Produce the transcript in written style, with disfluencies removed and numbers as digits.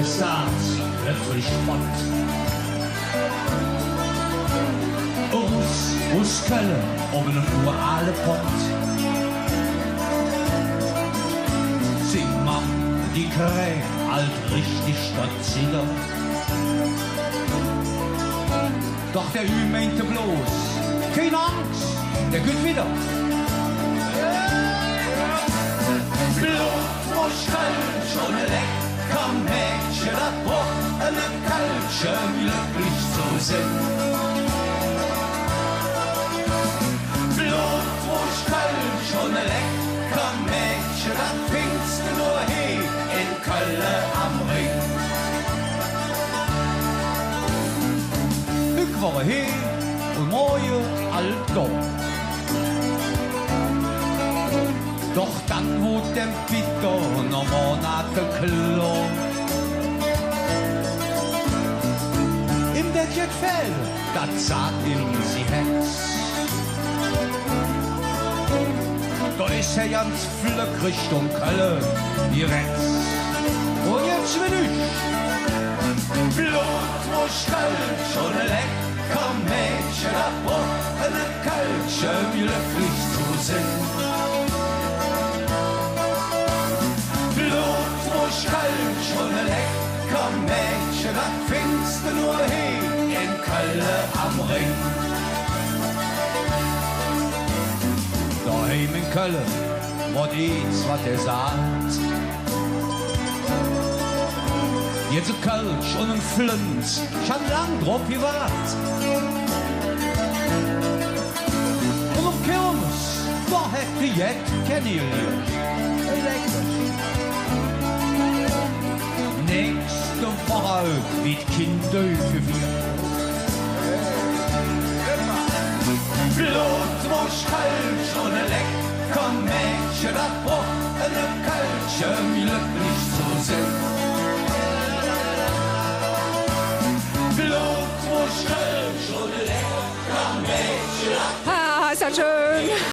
staat plötzlich Spott. Aus Köln oben im urale Pott. Sie macht die Krähe alt richtig stolziger. Doch der Ü meinte bloß, keine Angst, der geht wieder. Blutwurst, schon ein lecker Mädchen, das braucht eine Kalsche, glücklich zu sein. Blutwurst, schon ein lecker Mädchen, das findest du nur hier in Köln am Ring. Ich war hier und morgen alt dumm. Doch dann wurde dem Peter noch Monate klar. Im Deckchen fällt, das sagt ihm sie Hetz. Da ist er ganz flück Richtung Köln, die Retz. Und jetzt will ich Blutwurst, schon ein lecker Mädchen, das braucht eine Kalsche, glücklich zu sein. Schon ein lecker Mädchen, das findest du nur hier in Köln am Ring. Daheim in Köln, wo dies, was sagt. Jetzt ein Kölsch und ein Flint, schon lang drauf gewartet. Und um Kirmes, da hätte ich jetzt kein Illisch. Nächste Woche wird Kinder für wir. Blutwurst, schon ein lecker Mädchen, das braucht eine Kalsche, glücklich zu sein. Blutwurst, schon ein lecker Mädchen. Ah, ist ja schön.